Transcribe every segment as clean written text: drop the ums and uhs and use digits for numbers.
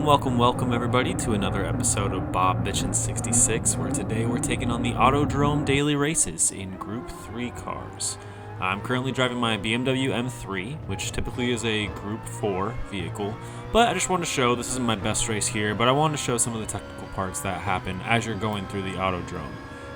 Welcome everybody to another episode of Bob Bitchin' 66, where today we're taking on the Autodrome daily races in Group 3 cars. I'm currently driving my BMW M3, which typically is a Group 4 vehicle, but I just wanted to show, this isn't my best race here, but I wanted to show some of the technical parts that happen as you're going through the Autodrome.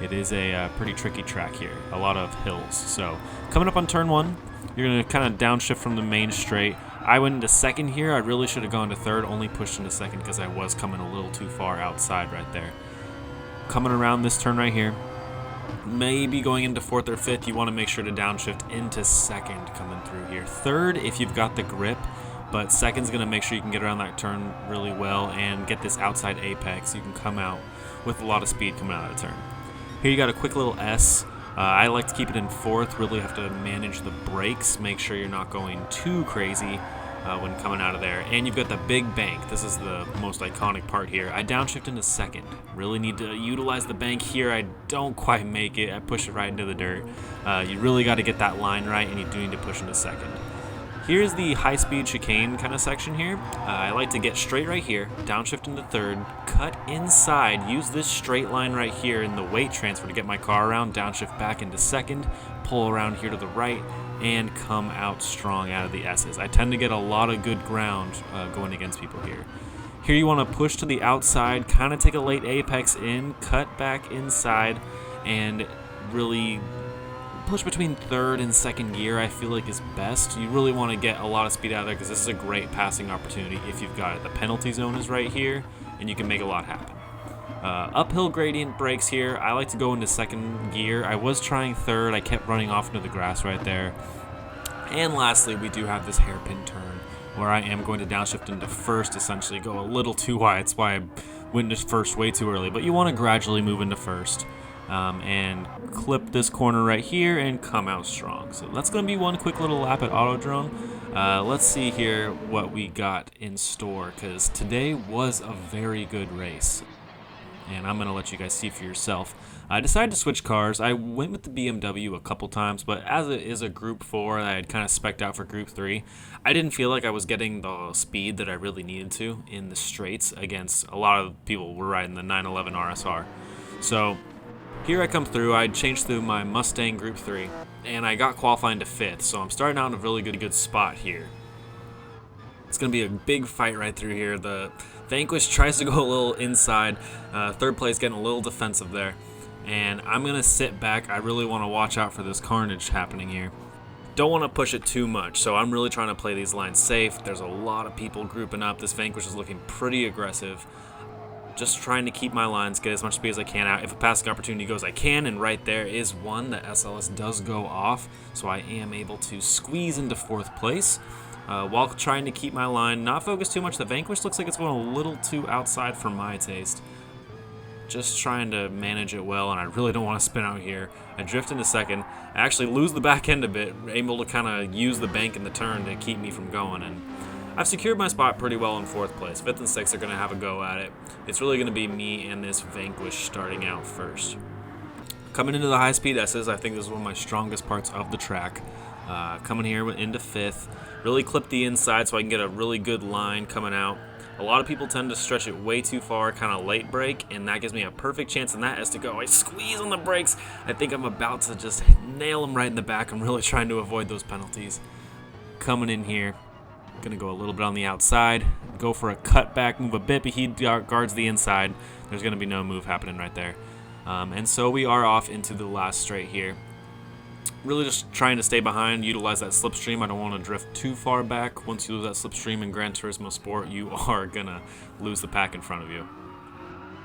It is a pretty tricky track here, a lot of hills. So coming up on turn 1, you're going to kind of downshift from the main straight. I went into second here. I really should have gone to third, only pushed into second because I was coming a little too far outside right there. Coming around this turn right here, maybe going into fourth or fifth, you want to make sure to downshift into second coming through here. Third, if you've got the grip, but second's going to make sure you can get around that turn really well and get this outside apex. You can come out with a lot of speed coming out of the turn. Here you got a quick little S. I like to keep it in fourth, really have to manage the brakes, make sure you're not going too crazy when coming out of there. And you've got the big bank. This is the most iconic part here. I downshift into second. Really need to utilize the bank here. I don't quite make it. I push it right into the dirt. You really got to get that line right, and you do need to push into second. Here's the high-speed chicane kind of section here. I like to get straight right here, downshift into third, cut inside, use this straight line right here in the weight transfer to get my car around, downshift back into second, pull around here to the right, and come out strong out of the S's. I tend to get a lot of good ground going against people here. Here you want to push to the outside, kind of take a late apex in, cut back inside, and really push between third and second gear. I feel like is best. You really want to get a lot of speed out of there because this is a great passing opportunity if you've got it. The penalty zone is right here, and you can make a lot happen. Uphill gradient brakes here. I like to go into second gear. I was trying third. I kept running off into the grass right there. And lastly, we do have this hairpin turn where I am going to downshift into first, essentially go a little too wide. That's why I went into first way too early. But you want to gradually move into first. And clip this corner right here and come out strong. So that's going to be one quick little lap at Autodrome. Let's see here what we got in store, because today was a very good race. And I'm going to let you guys see for yourself. I decided to switch cars. I went with the BMW a couple times, but as it is a Group 4 that I had kind of spec'd out for Group 3, I didn't feel like I was getting the speed that I really needed to in the straights against a lot of people were riding the 911 RSR. So here I come through. I changed through my Mustang Group 3, and I got qualifying to 5th, so I'm starting out in a really good spot here. It's going to be a big fight right through here. The Vanquish tries to go a little inside. Third place getting a little defensive there, and I'm going to sit back. I really want to watch out for this carnage happening here. Don't want to push it too much, so I'm really trying to play these lines safe. There's a lot of people grouping up. This Vanquish is looking pretty aggressive. Just trying to keep my lines, get as much speed as I can out. If a passing opportunity goes, I can, and right there is one. The SLS does go off, so I am able to squeeze into fourth place while trying to keep my line, not focus too much. The Vanquish looks like it's going a little too outside for my taste. Just trying to manage it well, and I really don't want to spin out here. I drift into second. I actually lose the back end a bit, able to kind of use the bank in the turn to keep me from going, and I've secured my spot pretty well in fourth place. Fifth and sixth are going to have a go at it. It's really going to be me and this Vanquish starting out first. Coming into the high-speed S's, I think this is one of my strongest parts of the track. Coming here into fifth, really clip the inside so I can get a really good line coming out. A lot of people tend to stretch it way too far, kind of late brake, and that gives me a perfect chance in that as to go. I squeeze on the brakes. I think I'm about to just nail them right in the back. I'm really trying to avoid those penalties. Coming in here. Gonna go a little bit on the outside, go for a cutback, move a bit, but he guards the inside. There's gonna be no move happening right there. And so we are off into the last straight here. Really just trying to stay behind, utilize that slipstream. I don't want to drift too far back. Once you lose that slipstream in Gran Turismo Sport, you are gonna lose the pack in front of you.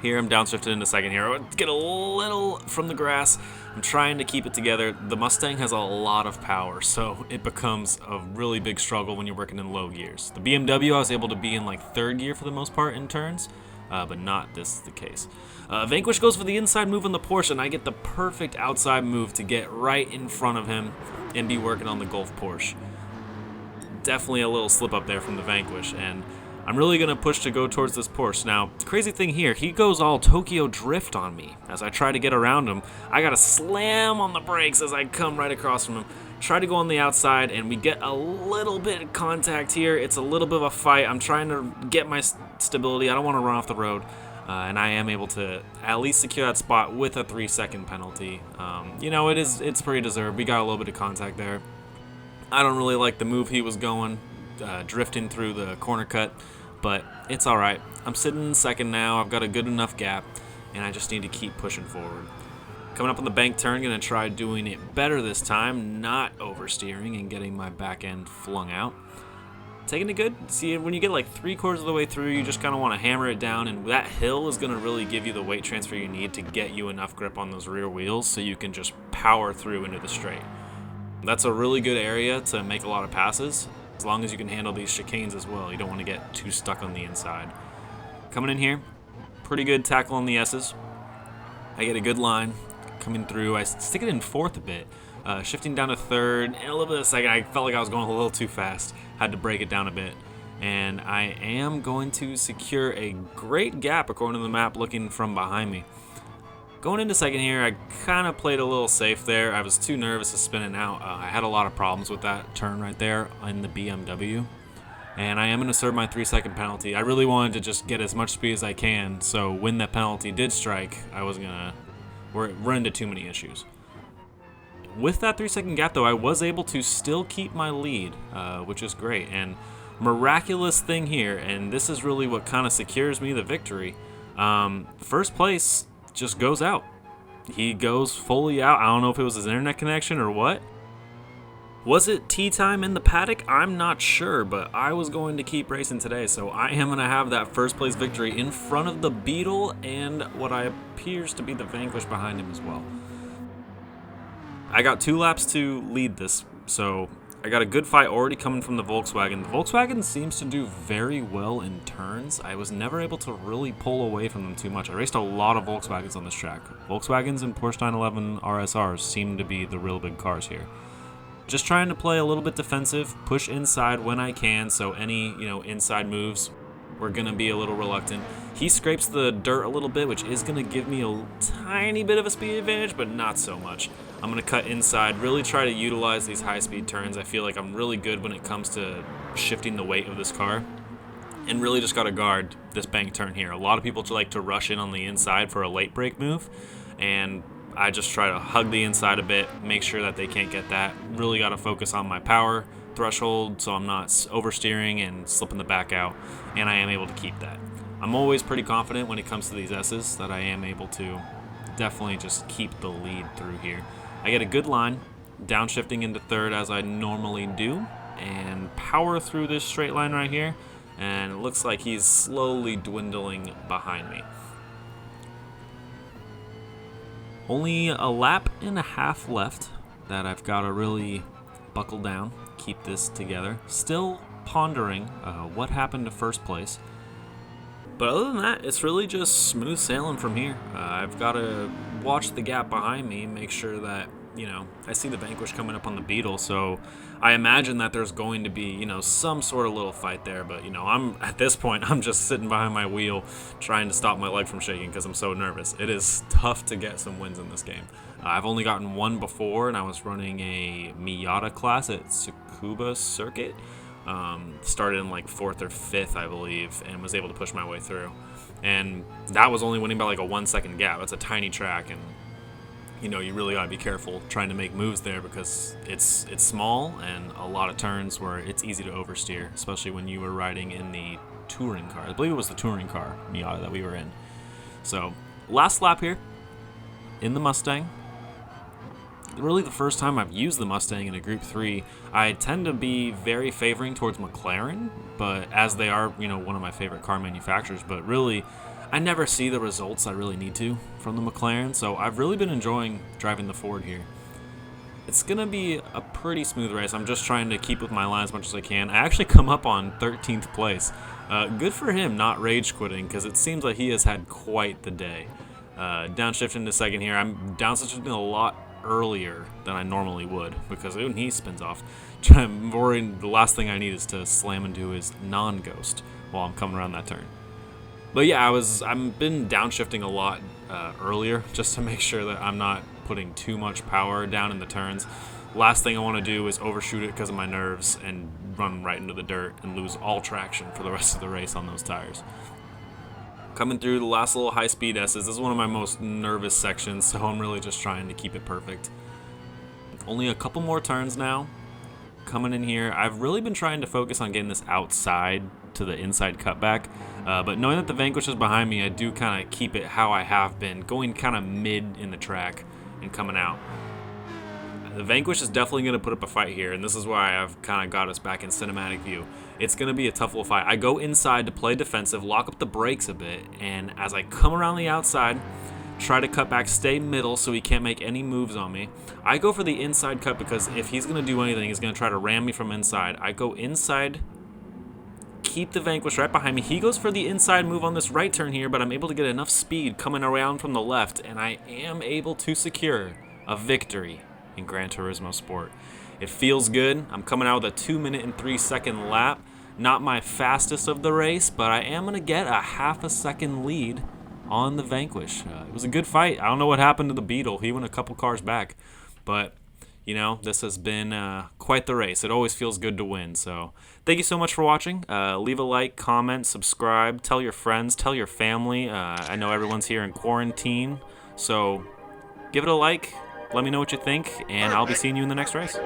Here I'm downshifted into second here. Get a little from the grass. I'm trying to keep it together. The Mustang has a lot of power, so it becomes a really big struggle when you're working in low gears. The BMW I was able to be in like third gear for the most part in turns, but not this is the case. Vanquish goes for the inside move on the Porsche, and I get the perfect outside move to get right in front of him and be working on the Golf Porsche. Definitely a little slip up there from the Vanquish, and I'm really going to push to go towards this Porsche. Now, the crazy thing here, he goes all Tokyo Drift on me. As I try to get around him, I got to slam on the brakes as I come right across from him. Try to go on the outside, and we get a little bit of contact here. It's a little bit of a fight. I'm trying to get my stability. I don't want to run off the road. And I am able to at least secure that spot with a 3-second penalty. It's pretty deserved. We got a little bit of contact there. I don't really like the move he was going, drifting through the corner cut, but it's all right. I'm sitting in second now. I've got a good enough gap, and I just need to keep pushing forward. Coming up on the bank turn, going to try doing it better this time, not oversteering and getting my back end flung out. Taking it good. See, when you get like 3/4 of the way through, you just kind of want to hammer it down, and that hill is going to really give you the weight transfer you need to get you enough grip on those rear wheels so you can just power through into the straight. That's a really good area to make a lot of passes, as long as you can handle these chicanes as well. You don't want to get too stuck on the inside. Coming in here, pretty good tackle on the S's. I get a good line coming through. I stick it in fourth a bit. Shifting down to third, and a little bit of second. I felt like I was going a little too fast. Had to break it down a bit. And I am going to secure a great gap according to the map looking from behind me. Going into second here, I kind of played a little safe there. I was too nervous to spin it out. I had a lot of problems with that turn right there in the BMW. And I am going to serve my 3-second penalty. I really wanted to just get as much speed as I can, so when that penalty did strike, I wasn't going to run into too many issues. With that 3-second gap, though, I was able to still keep my lead, which is great. And miraculous thing here, and this is really what kind of secures me the victory. First place just goes out. He goes fully out. I don't know if it was his internet connection or what. Was it tea time in the paddock? I'm not sure, but I was going to keep racing today, so I am going to have that first place victory in front of the Beetle and what appears to be the Vanquish behind him as well. I got 2 laps to lead this, so I got a good fight already coming from the Volkswagen. The Volkswagen seems to do very well in turns. I was never able to really pull away from them too much. I raced a lot of Volkswagens on this track. Volkswagens and Porsche 911 RSRs seem to be the real big cars here. Just trying to play a little bit defensive, push inside when I can, so any inside moves, we're going to be a little reluctant. He scrapes the dirt a little bit, which is going to give me a tiny bit of a speed advantage, but not so much. I'm going to cut inside, really try to utilize these high-speed turns. I feel like I'm really good when it comes to shifting the weight of this car, and really just got to guard this bank turn here. A lot of people like to rush in on the inside for a late brake move, and I just try to hug the inside a bit, make sure that they can't get that. Really got to focus on my power threshold so I'm not oversteering and slipping the back out, and I am able to keep that. I'm always pretty confident when it comes to these S's that I am able to definitely just keep the lead through here. I get a good line, downshifting into third as I normally do, and power through this straight line right here, and it looks like he's slowly dwindling behind me. Only a lap and a half left that I've got to really buckle down, keep this together. Still pondering what happened to first place. But other than that, it's really just smooth sailing from here. I've got to watch the gap behind me, make sure that, I see the Vanquish coming up on the Beetle, so I imagine that there's going to be, some sort of little fight there. But, at this point, I'm just sitting behind my wheel trying to stop my leg from shaking because I'm so nervous. It is tough to get some wins in this game. I've only gotten one before, and I was running a Miata class at Tsukuba Circuit. Started in like 4th or 5th, I believe, and was able to push my way through. And that was only winning by like a 1-second gap. That's a tiny track, and you really got to be careful trying to make moves there because it's small and a lot of turns where it's easy to oversteer, especially when you were riding in the touring car. I believe it was the touring car Miata that we were in. So last lap here in the Mustang. Really the first time I've used the Mustang in a Group 3. I tend to be very favoring towards McLaren, but as they are, one of my favorite car manufacturers, but really I never see the results I really need to from the McLaren, so I've really been enjoying driving the Ford here. It's going to be a pretty smooth race. I'm just trying to keep with my line as much as I can. I actually come up on 13th place. Good for him not rage quitting because it seems like he has had quite the day. Downshifting to second here. I'm downshifting a lot earlier than I normally would because when he spins off, I'm worried the last thing I need is to slam into his non-ghost while I'm coming around that turn. But yeah, I've been downshifting a lot earlier just to make sure that I'm not putting too much power down in the turns. Last thing I want to do is overshoot it because of my nerves and run right into the dirt and lose all traction for the rest of the race on those tires. Coming through the last little high-speed S's. This is one of my most nervous sections, so I'm really just trying to keep it perfect. Only a couple more turns now. Coming in here, I've really been trying to focus on getting this outside to the inside cutback, but knowing that the Vanquish is behind me, I do kind of keep it how I have been, going kind of mid in the track and coming out. The Vanquish is definitely going to put up a fight here, and this is why I've kind of got us back in cinematic view. It's going to be a tough little fight. I go inside to play defensive, lock up the brakes a bit, and as I come around the outside, try to cut back, stay middle so he can't make any moves on me. I go for the inside cut because if he's going to do anything, he's going to try to ram me from inside. I go inside, keep the Vanquish right behind me. He goes for the inside move on this right turn here, but I'm able to get enough speed coming around from the left, and I am able to secure a victory in Gran Turismo Sport. It feels good. I'm coming out with a 2-minute and 3-second lap. Not my fastest of the race, but I am going to get a half a second lead on the Vanquish. It was a good fight. I don't know what happened to the Beetle. He went a couple cars back. But, you know, this has been quite the race. It always feels good to win. So thank you so much for watching. Leave a like, comment, subscribe, tell your friends, tell your family. I know everyone's here in quarantine. So give it a like. Let me know what you think, and I'll be seeing you in the next race.